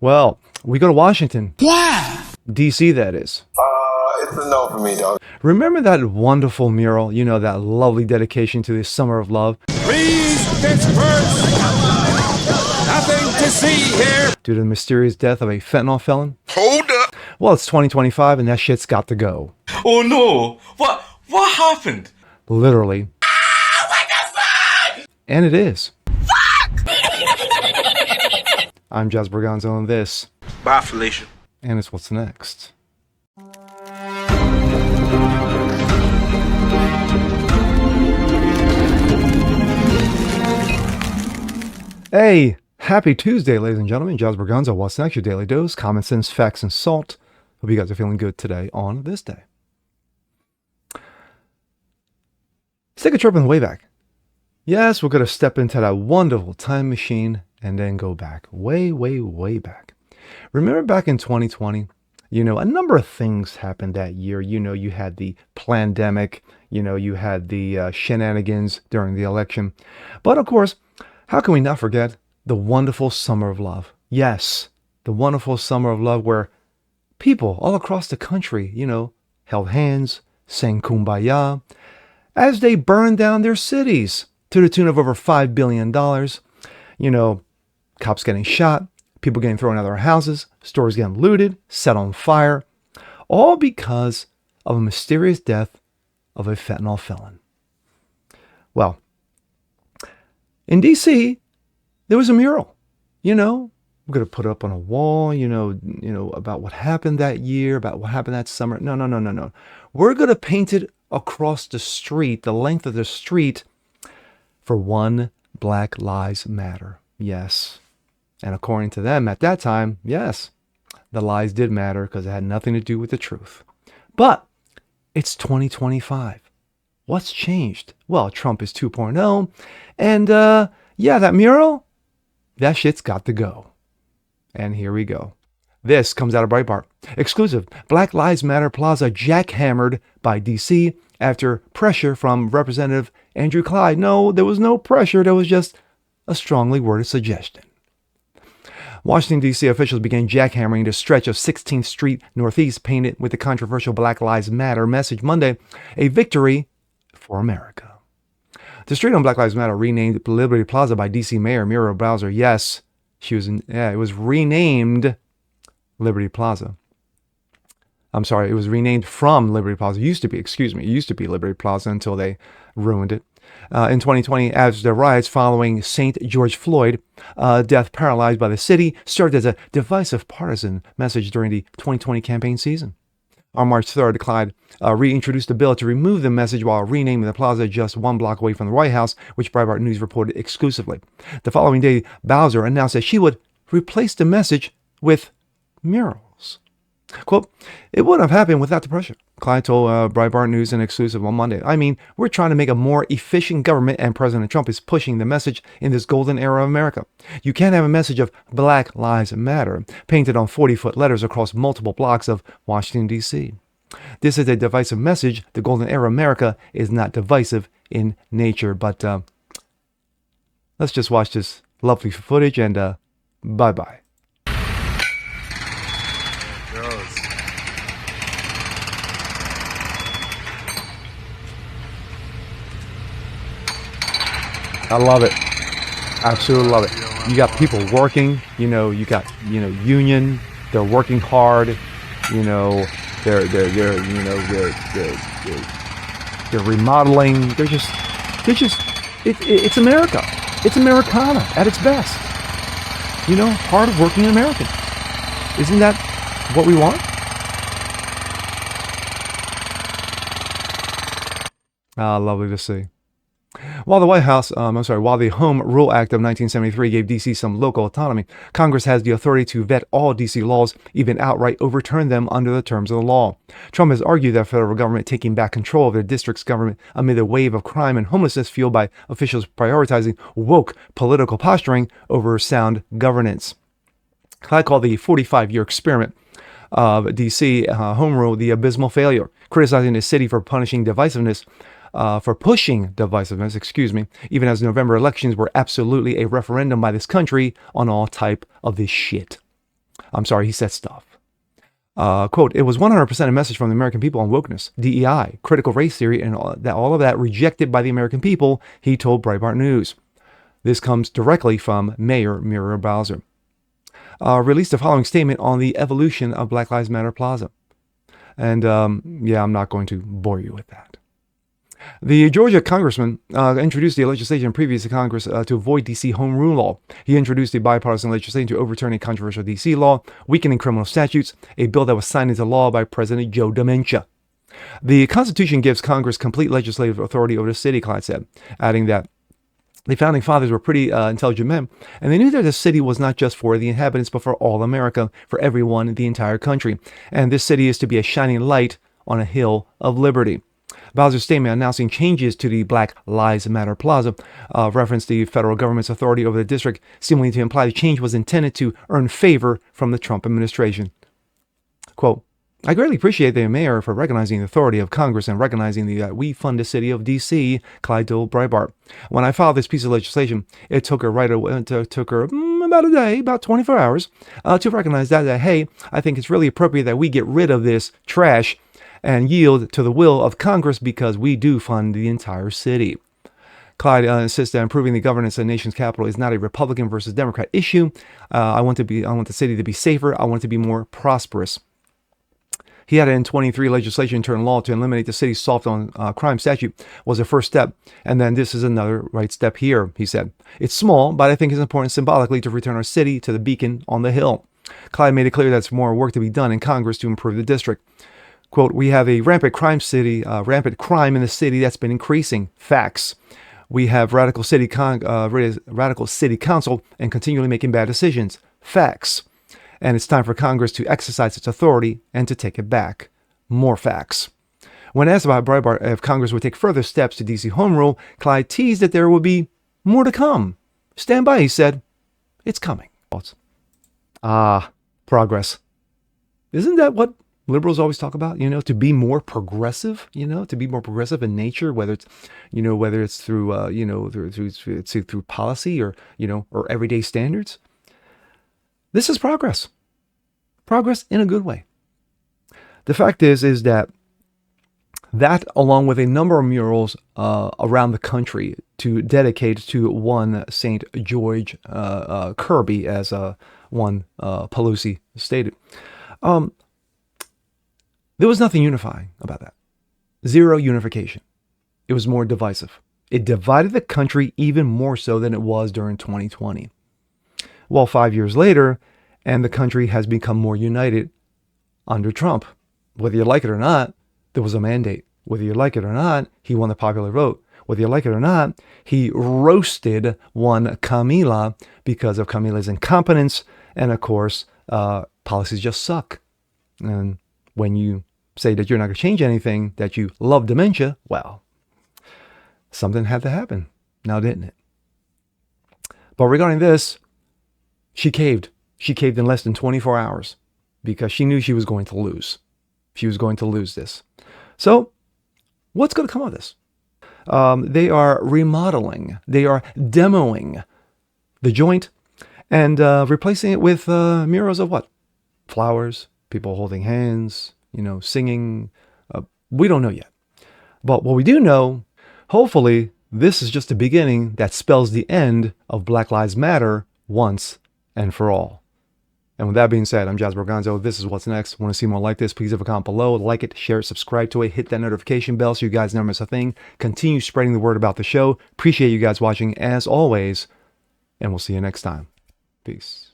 Well, we go to Washington. Yeah. D.C., that is. It's a no for me, dog. Remember that wonderful mural? You know, that lovely dedication to the Summer of Love? Please disperse. Nothing to see here. Due to the mysterious death of a fentanyl felon? Hold up. Well, it's 2025 and that shit's got to go. Oh no! What happened? Literally. What the fuck? And it is. Fuck! I'm Jazz Berganzo and this. Bye, Felicia. And it's What's Next. Hey, happy Tuesday, ladies and gentlemen. Jazz Berganzo, What's Next? Your daily dose, common sense, facts, and salt. Hope you guys are feeling good today on this day. Let's take a trip on the way back. Yes, we're going to step into that wonderful time machine and then go back, way, way, way back. Remember back in 2020, a number of things happened that year. You had the plandemic, you had the shenanigans during the election. But of course, how can we not forget the wonderful summer of love? Yes, the wonderful summer of love where people all across the country, held hands, sang Kumbaya, as they burned down their cities to the tune of over $5 billion. Cops getting shot, people getting thrown out of their houses, stores getting looted, set on fire, all because of a mysterious death of a fentanyl felon. Well, in D.C., there was a mural, we're going to put it up on a wall, about what happened that year, about what happened that summer. No. We're going to paint it across the street, the length of the street, for one Black Lives Matter. Yes. And according to them at that time, yes, the lies did matter because it had nothing to do with the truth. But it's 2025. What's changed? Well, Trump is 2.0. And that mural, that shit's got to go. And here we go. This comes out of Breitbart. Exclusive. Black Lives Matter Plaza jackhammered by D.C. after pressure from Representative Andrew Clyde. No, there was no pressure. There was just a strongly worded suggestion. Washington, D.C. officials began jackhammering the stretch of 16th Street Northeast painted with the controversial Black Lives Matter message Monday, a victory for America. The street on Black Lives Matter, renamed Liberty Plaza by D.C. Mayor Muriel Bowser. Yes, it was renamed Liberty Plaza. I'm sorry, it was renamed from Liberty Plaza. It used to be Liberty Plaza until they ruined it. In 2020, as the riots following St. George Floyd death paralyzed by the city served as a divisive partisan message during the 2020 campaign season. On March 3rd, Clyde reintroduced a bill to remove the message while renaming the plaza just one block away from the White House, which Breitbart News reported exclusively. The following day, Bowser announced that she would replace the message with murals. Quote, "It wouldn't have happened without the pressure," Clyde told Breitbart News in exclusive on Monday. "I mean, we're trying to make a more efficient government and President Trump is pushing the message in this golden era of America. You can't have a message of Black Lives Matter painted on 40-foot letters across multiple blocks of Washington, D.C. This is a divisive message. The golden era of America is not divisive in nature." But let's just watch this lovely footage and bye-bye. I love it. Absolutely love it. You got people working, you got, union, they're working hard, they're remodeling. It's America. It's Americana at its best. Hard-working American. Isn't that what we want? Lovely to see. While the Home Rule Act of 1973 gave D.C. some local autonomy, Congress has the authority to vet all D.C. laws, even outright overturn them under the terms of the law. Trump has argued that federal government taking back control of their district's government amid a wave of crime and homelessness fueled by officials prioritizing woke political posturing over sound governance. I call the 45-year experiment of D.C. Home Rule the abysmal failure, criticizing the city for pushing divisiveness, even as November elections were absolutely a referendum by this country on all type of this shit. He said stuff. Quote, it was 100% a message from the American people on wokeness, DEI, critical race theory, and all of that rejected by the American people, he told Breitbart News. This comes directly from Mayor Muriel Bowser. Released the following statement on the evolution of Black Lives Matter Plaza. And I'm not going to bore you with that. The Georgia congressman introduced the legislation previous to Congress to avoid D.C. home rule law. He introduced the bipartisan legislation to overturn a controversial D.C. law, weakening criminal statutes, a bill that was signed into law by President Joe Dementia. The Constitution gives Congress complete legislative authority over the city, Clyde said, adding that the founding fathers were pretty intelligent men, and they knew that the city was not just for the inhabitants, but for all America, for everyone in the entire country. And this city is to be a shining light on a hill of liberty. Bowser's statement announcing changes to the Black Lives Matter Plaza referenced the federal government's authority over the district, seemingly to imply the change was intended to earn favor from the Trump administration. Quote, I greatly appreciate the mayor for recognizing the authority of Congress and recognizing that we fund the city of D.C., Clyde told Breitbart. When I filed this piece of legislation, it took her about a day, about 24 hours, to recognize that, hey, I think it's really appropriate that we get rid of this trash and yield to the will of Congress because we do fund the entire city. Clyde insists that improving the governance of the nation's capital is not a Republican versus Democrat issue. I want the city to be safer. I want it to be more prosperous. He added in 23 legislation turned law to eliminate the city's soft on crime statute was a first step. And then this is another right step here, he said. It's small, but I think it's important symbolically to return our city to the beacon on the hill. Clyde made it clear that there's more work to be done in Congress to improve the district. Quote, we have a rampant crime in the city that's been increasing. Facts. We have radical city council and continually making bad decisions. Facts. And it's time for Congress to exercise its authority and to take it back. More facts. When asked about Breitbart if Congress would take further steps to D.C. home rule, Clyde teased that there would be more to come. Stand by, he said. It's coming. Progress. Isn't that what liberals always talk about? To be more progressive, to be more progressive in nature, whether it's through policy or everyday standards. This is progress. Progress in a good way. The fact is that along with a number of murals around the country to dedicate to one St. George Kirby, as one Pelosi stated, there was nothing unifying about that. Zero unification. It was more divisive. It divided the country even more so than it was during 2020. Well, 5 years later, and the country has become more united under Trump. Whether you like it or not, there was a mandate. Whether you like it or not, he won the popular vote. Whether you like it or not, he roasted one Kamala because of Kamala's incompetence. And of course, policies just suck. And when you say that you're not going to change anything, that you love dementia, well, something had to happen. Now, didn't it? But regarding this, she caved. She caved in less than 24 hours because she knew she was going to lose. She was going to lose this. So what's going to come of this? They are remodeling. They are demoing the joint and replacing it with murals of what? Flowers, people holding hands, singing. We don't know yet. But what we do know, hopefully, this is just the beginning that spells the end of Black Lives Matter once and for all. And with that being said, I'm Jasper Gonzo. This is What's Next. Want to see more like this? Please leave a comment below. Like it, share it, subscribe to it, hit that notification bell so you guys never miss a thing. Continue spreading the word about the show. Appreciate you guys watching as always. And we'll see you next time. Peace.